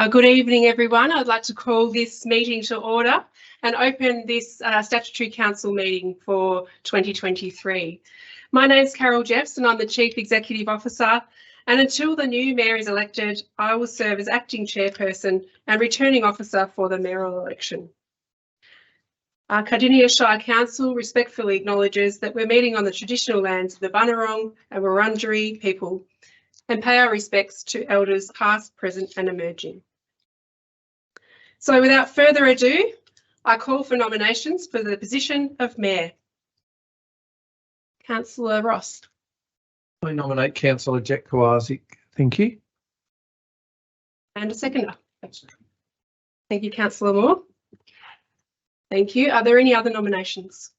Good evening, everyone. I'd like to call this meeting to order and open this Statutory Council meeting for 2023. My name's Carol Jeffs and I'm the Chief Executive Officer, and until the new Mayor is elected, I will serve as Acting Chairperson and Returning Officer for the mayoral election. Cardinia Shire Council respectfully acknowledges that we're meeting on the traditional lands of the Bunurong and Wurundjeri people and pay our respects to elders past, present and emerging. So without further ado, I call for nominations for the position of Mayor. Councillor Ross. I nominate Councillor Jack Kowalczyk. Thank you. And a seconder. Thank you, Councillor Moore. Thank you. Are there any other nominations?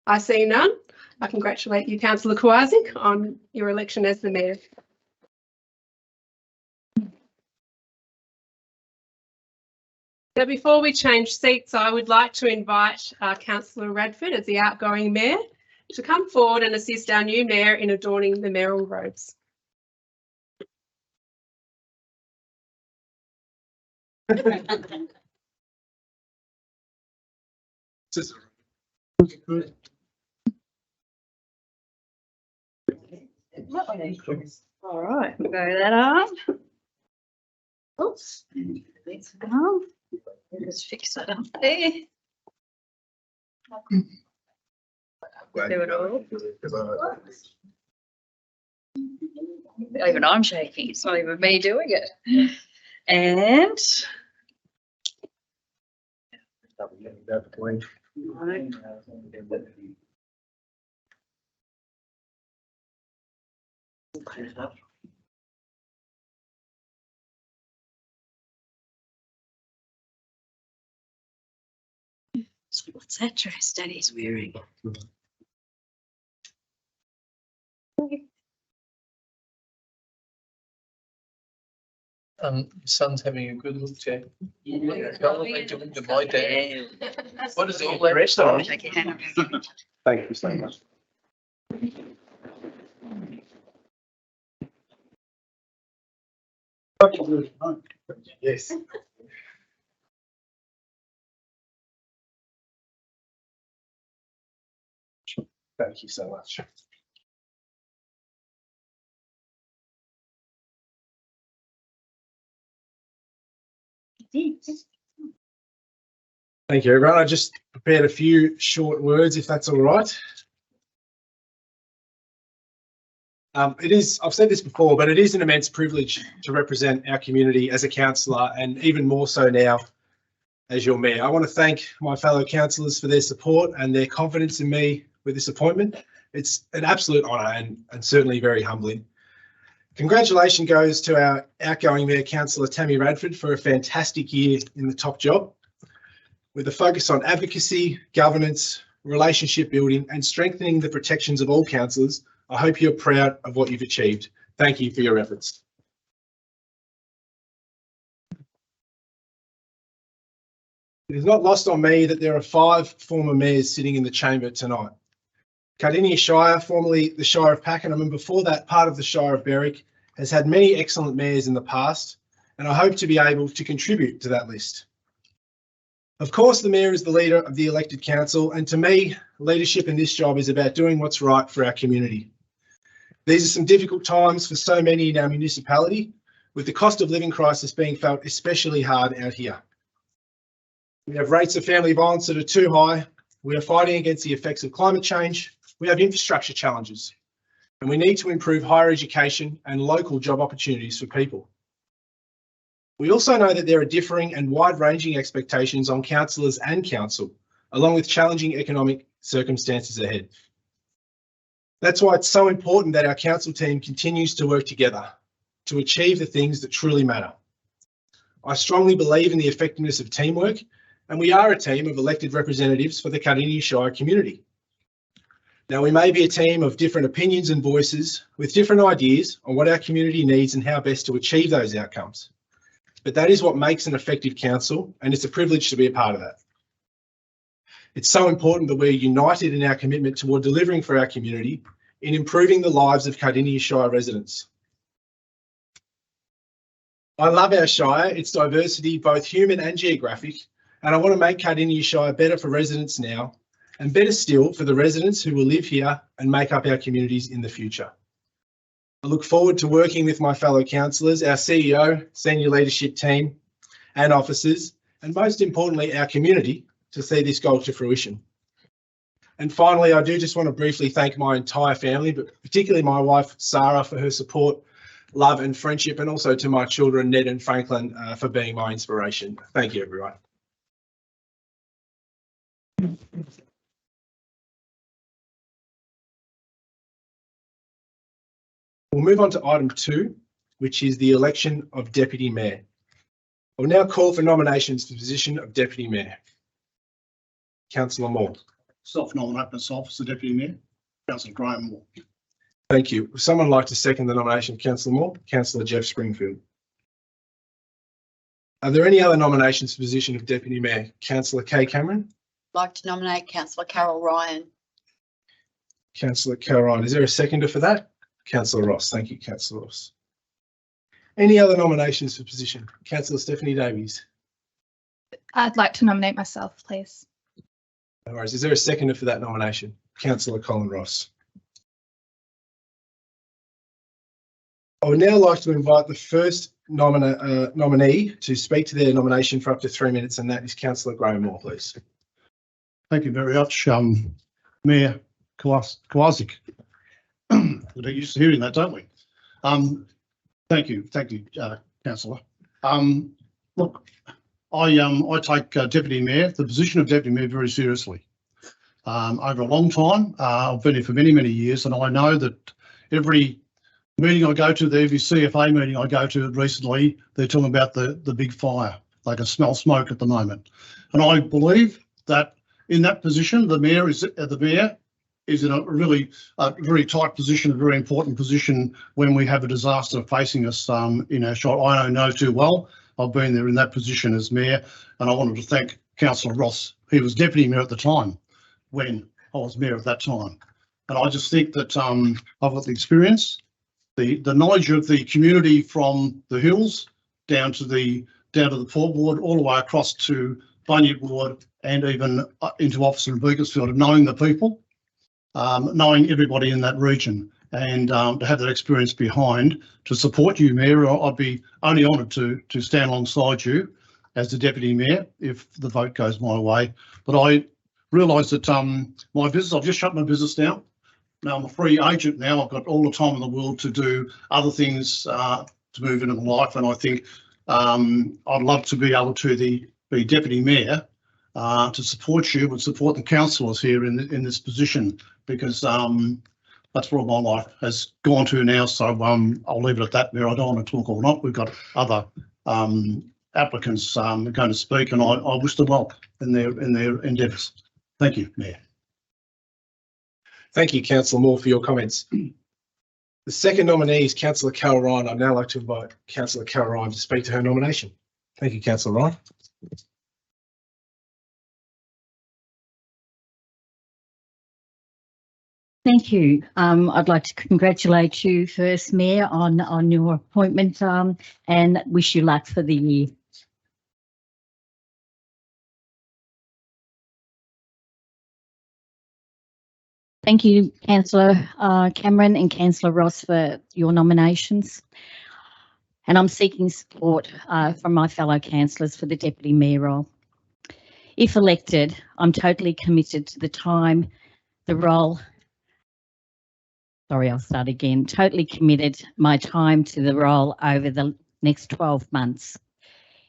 I see none. I congratulate you, Councillor Kowalczyk, on your election as the Mayor. Now, before we change seats, I would like to invite Councillor Radford, as the outgoing Mayor, to come forward and assist our new Mayor in adorning the mayoral robes. All right, we'll go that up. Oops, let's go. Just fix that up there. Do it all. Even I'm shaking, it's not even me doing it. And what's that dress Daddy's wearing? Your son's having a good look, Jack. My dad. What is it dressed on? Thank you so much. Yes. Thank you so much. Thank you, everyone. I just prepared a few short words, if that's all right. I've said this before, but it is an immense privilege to represent our community as a councillor, and even more so now as your Mayor. I want to thank my fellow councillors for their support and their confidence in me with this appointment. It's an absolute honour and certainly very humbling. Congratulations goes to our outgoing Mayor, Councillor Tammy Radford, for a fantastic year in the top job. With a focus on advocacy, governance, relationship building and strengthening the protections of all councillors, I hope you're proud of what you've achieved. Thank you for your efforts. It is not lost on me that there are 5 former mayors sitting in the chamber tonight. Cardinia Shire, formerly the Shire of Pakenham, and before that part of the Shire of Berwick, has had many excellent mayors in the past, and I hope to be able to contribute to that list. Of course, the Mayor is the leader of the elected council, and to me, leadership in this job is about doing what's right for our community. These are some difficult times for so many in our municipality, with the cost of living crisis being felt especially hard out here. We have rates of family violence that are too high. We are fighting against the effects of climate change. We have infrastructure challenges, and we need to improve higher education and local job opportunities for people. We also know that there are differing and wide-ranging expectations on councillors and council, along with challenging economic circumstances ahead. That's why it's so important that our council team continues to work together to achieve the things that truly matter. I strongly believe in the effectiveness of teamwork, and we are a team of elected representatives for the Cardinia Shire community. Now, we may be a team of different opinions and voices with different ideas on what our community needs and how best to achieve those outcomes. But that is what makes an effective council, and it's a privilege to be a part of that. It's so important that we're united in our commitment toward delivering for our community in improving the lives of Cardinia Shire residents. I love our Shire, its diversity, both human and geographic, and I want to make Cardinia Shire better for residents now and better still for the residents who will live here and make up our communities in the future. I look forward to working with my fellow councillors, our CEO, senior leadership team and officers, and most importantly, our community to see this goal to fruition. And finally, I do just want to briefly thank my entire family, but particularly my wife, Sarah, for her support, love and friendship, and also to my children, Ned and Franklin, for being my inspiration. Thank you, everyone. We'll move on to item 2, which is the election of Deputy Mayor. I will now call for nominations for the position of Deputy Mayor. Councillor Moore. Self-nominate myself as the Deputy Mayor, Councillor Graham Moore. Thank you. Would someone like to second the nomination of Councillor Moore? Councillor Jeff Springfield. Are there any other nominations for the position of Deputy Mayor? Councillor Kay Cameron. I'd like to nominate Councillor Carol Ryan. Councillor Carol Ryan. Is there a seconder for that? Councillor Ross. Thank you, Councillor Ross. Any other nominations for position? Councillor Stephanie Davies. I'd like to nominate myself, please. No worries. Is there a seconder for that nomination? Councillor Colin Ross. I would now like to invite the first nominee to speak to their nomination for up to 3 minutes, and that is Councillor Graham Moore, please. Thank you very much, Mayor Kowalczyk. We're used to hearing that, don't we? Thank you, Councillor. Look, I take Deputy Mayor, the position of Deputy Mayor, very seriously. Over a long time, I've been here for many, many years, and I know that every meeting I go to, every CFA meeting I go to recently, they're talking about the big fire. They can smell smoke at the moment. And I believe that in that position, the mayor is in a really very tight position, a very important position when we have a disaster facing us in our shire. I know too well. I've been there in that position as mayor, and I wanted to thank Councillor Ross. He was deputy mayor at the time when I was mayor at that time. And I just think that I've got the experience, the knowledge of the community from the hills down to the Port Ward, all the way across to Bunyip Ward, and even into Officer and Beaconsfield, of knowing the people, knowing everybody in that region, and to have that experience behind to support you, Mayor. I'd be only honoured to stand alongside you as the Deputy Mayor if the vote goes my way. But I realise that my business, I've just shut my business down. Now I'm a free agent now. I've got all the time in the world to do other things to move into my life, and I think I'd love to be able to be Deputy Mayor to support you and support the councillors here in this position, because that's where my life has gone to now. So I'll leave it at that, Mayor. I don't want to talk all night. We've got other applicants going to speak, and I wish them well in their endeavours. Thank you, Mayor. Thank you, Councillor Moore, for your comments. The second nominee is Councillor Carol Ryan. I'd now like to invite Councillor Carol Ryan to speak to her nomination. Thank you, Councillor Ryan. Thank you. I'd like to congratulate you first, Mayor, on your appointment and wish you luck for the year. Thank you, Councillor Cameron and Councillor Ross, for your nominations. And I'm seeking support from my fellow councillors for the Deputy Mayor role. If elected, I'm totally committed to totally committed my time to the role over the next 12 months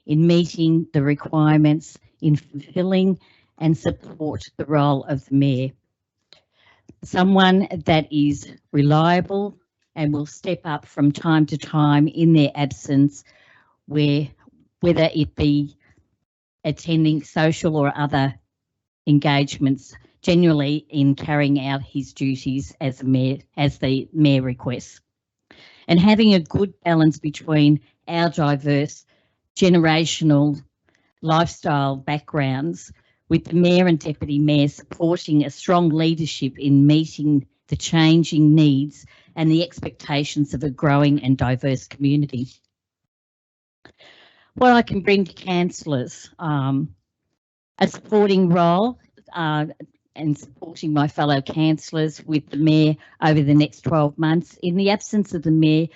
in meeting the requirements, in fulfilling and support the role of the Mayor. Someone that is reliable and will step up from time to time in their absence, whether it be attending social or other engagements, generally in carrying out his duties as the Mayor requests. And having a good balance between our diverse generational lifestyle backgrounds, with the Mayor and Deputy Mayor supporting a strong leadership in meeting the changing needs and the expectations of a growing and diverse community. what I can bring to councillors, a supporting role and supporting my fellow councillors with the Mayor over the next 12 months. In the absence of the Mayor,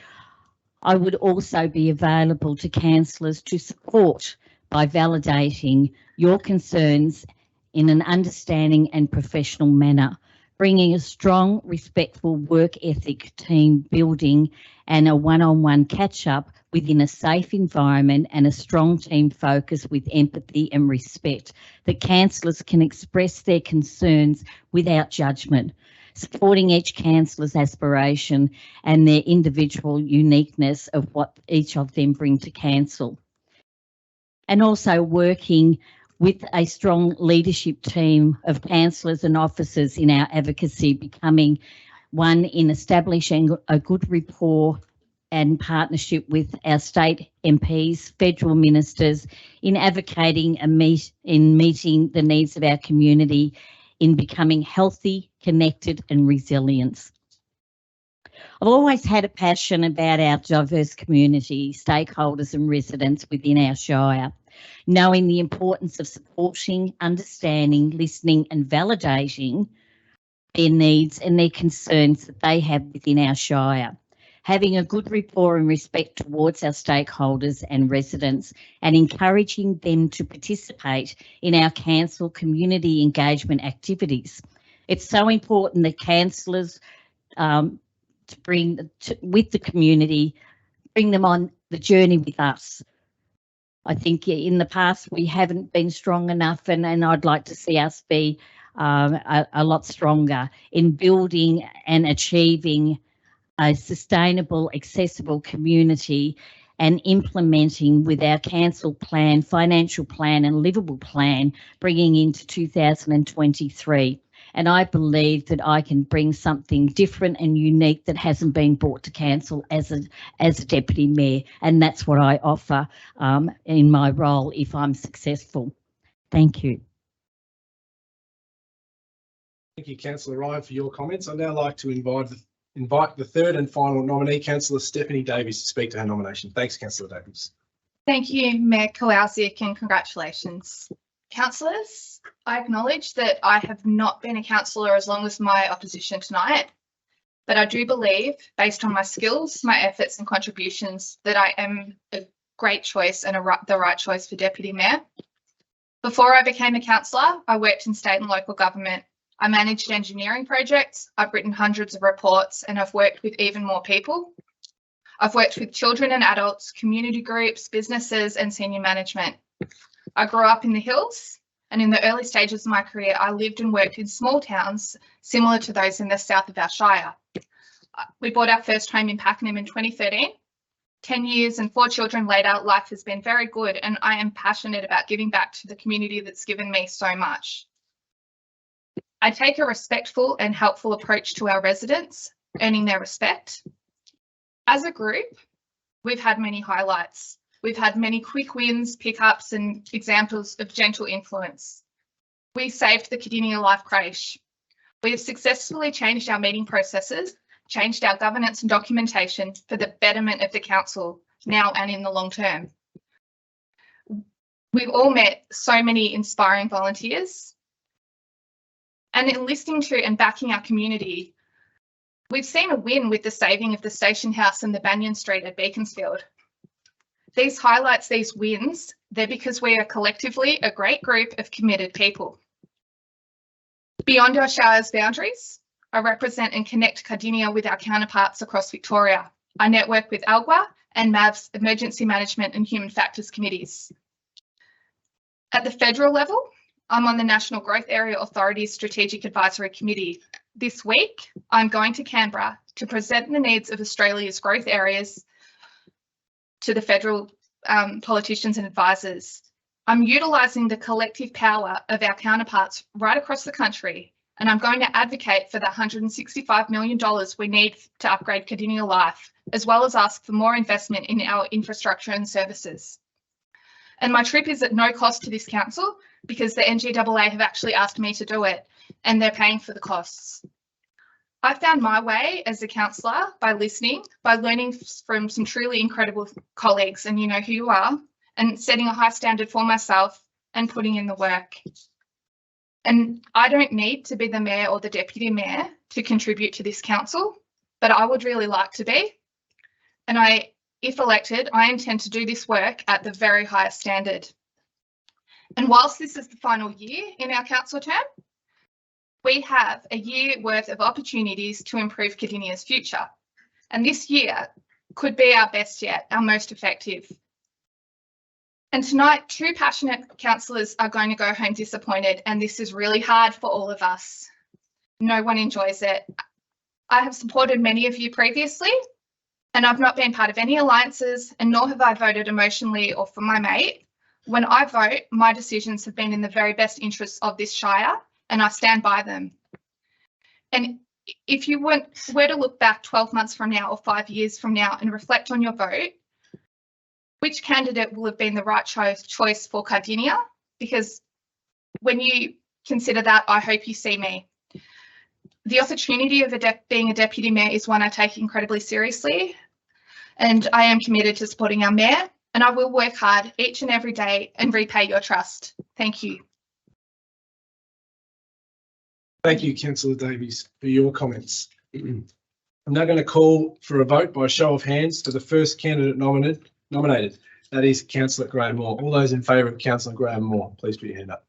I would also be available to councillors to support by validating your concerns in an understanding and professional manner, bringing a strong, respectful work ethic, team building and a one-on-one catch-up within a safe environment and a strong team focus with empathy and respect, that councillors can express their concerns without judgment, supporting each councillor's aspiration and their individual uniqueness of what each of them bring to council. And also working with a strong leadership team of councillors and officers in our advocacy, becoming one in establishing a good rapport and partnership with our state MPs, federal ministers, in advocating and meeting the needs of our community, in becoming healthy, connected and resilient. I've always had a passion about our diverse community, stakeholders and residents within our Shire, knowing the importance of supporting, understanding, listening and validating their needs and their concerns that they have within our Shire. Having a good rapport and respect towards our stakeholders and residents, and encouraging them to participate in our council community engagement activities. It's so important that councillors with the community, bring them on the journey with us. I think in the past we haven't been strong enough, and I'd like to see us be a lot stronger in building and achieving a sustainable, accessible community, and implementing with our council plan, financial plan and livable plan, bringing into 2023. And I believe that I can bring something different and unique that hasn't been brought to council as a deputy mayor, and that's what I offer in my role if I'm successful. Thank you. Thank you, Councillor Ryan, for your comments. I'd now like to invite the third and final nominee, Councillor Stephanie Davies, to speak to her nomination. Thanks, Councillor Davies. Thank you, Mayor Kowalczyk, and congratulations. Councillors, I acknowledge that I have not been a councillor as long as my opposition tonight, but I do believe, based on my skills, my efforts and contributions, that I am a great choice and the right choice for Deputy Mayor. Before I became a councillor, I worked in state and local government. I managed engineering projects, I've written hundreds of reports, and I've worked with even more people. I've worked with children and adults, community groups, businesses, and senior management. I grew up in the hills, and in the early stages of my career, I lived and worked in small towns similar to those in the south of our Shire. We bought our first home in Pakenham in 2013. 10 years and 4 children later, life has been very good, and I am passionate about giving back to the community that's given me so much. I take a respectful and helpful approach to our residents, earning their respect. As a group, we've had many highlights. We've had many quick wins, pickups, and examples of gentle influence. We saved the Cardinia Life Creche. We have successfully changed our meeting processes, changed our governance and documentation for the betterment of the council now and in the long term. We've all met so many inspiring volunteers. And in listening to and backing our community, we've seen a win with the saving of the station house and the Banyan Street at Beaconsfield. These highlights, these wins, they're because we are collectively a great group of committed people. Beyond our Shire's boundaries, I represent and connect Cardinia with our counterparts across Victoria. I network with ALGWA and MAV's Emergency Management and Human Factors Committees. At the federal level, I'm on the National Growth Area Authority's Strategic Advisory Committee. This week, I'm going to Canberra to present the needs of Australia's growth areas to the federal politicians and advisors. I'm utilising the collective power of our counterparts right across the country, and I'm going to advocate for the $165 million we need to upgrade Cardinia Life, as well as ask for more investment in our infrastructure and services. And my trip is at no cost to this council because the NGAA have actually asked me to do it, and they're paying for the costs. I found my way as a councillor by listening, by learning from some truly incredible colleagues, and you know who you are, and setting a high standard for myself and putting in the work. And I don't need to be the mayor or the deputy mayor to contribute to this council, but I would really like to be. And if elected, I intend to do this work at the very highest standard. And whilst this is the final year in our council term, we have a year worth of opportunities to improve Cardinia's future. And this year could be our best yet, our most effective. And tonight, 2 passionate councillors are going to go home disappointed, and this is really hard for all of us. No one enjoys it. I have supported many of you previously, and I've not been part of any alliances, and nor have I voted emotionally or for my mate. When I vote, my decisions have been in the very best interests of this Shire, and I stand by them. And if you were to look back 12 months from now or 5 years from now and reflect on your vote, which candidate will have been the right choice for Cardinia? Because when you consider that, I hope you see me. The opportunity of being a deputy mayor is one I take incredibly seriously, and I am committed to supporting our mayor, and I will work hard each and every day and repay your trust. Thank you. Thank you, Councillor Davies, for your comments. I'm now going to call for a vote by show of hands for the first candidate nominated. That is Councillor Graham Moore. All those in favour of Councillor Graham Moore, please put your hand up.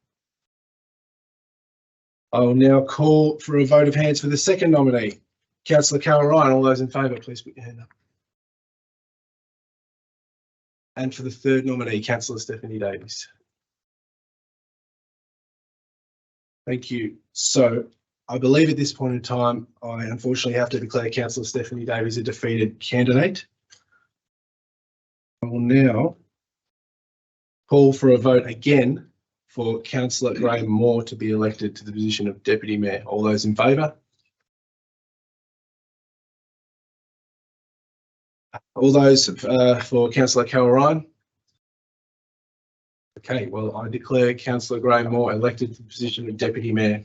I will now call for a vote of hands for the second nominee, Councillor Carol Ryan. All those in favour, please put your hand up. And for the third nominee, Councillor Stephanie Davies. Thank you. So I believe at this point in time, I unfortunately have to declare Councillor Stephanie Davies a defeated candidate. I will now call for a vote again for Councillor Graham Moore to be elected to the position of Deputy Mayor. All those in favour? All those for Councillor Carol Ryan? Okay, well, I declare Councillor Graham Moore elected to the position of Deputy Mayor.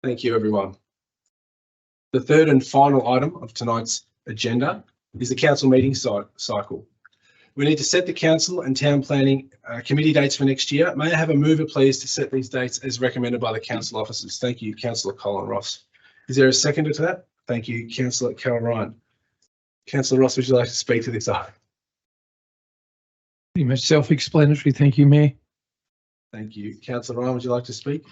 Thank you, everyone. The third and final item of tonight's agenda is the council meeting cycle. We need to set the council and town planning committee dates for next year. May I have a mover, please, to set these dates as recommended by the council officers? Thank you, Councillor Colin Ross. Is there a seconder to that? Thank you, Councillor Carol Ryan. Councillor Ross, would you like to speak to this item? Pretty much self-explanatory. Thank you, Mayor. Thank you. Councillor Ryan, would you like to speak?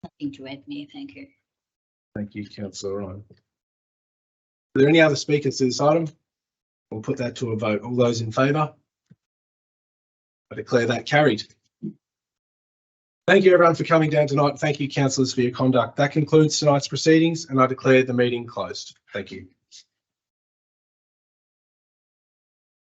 Nothing to add, Mayor. Thank you. Thank you, Councillor Ryan. Are there any other speakers to this item? We'll put that to a vote. All those in favour? I declare that carried. Thank you, everyone, for coming down tonight. Thank you, councillors, for your conduct. That concludes tonight's proceedings, and I declare the meeting closed. Thank you.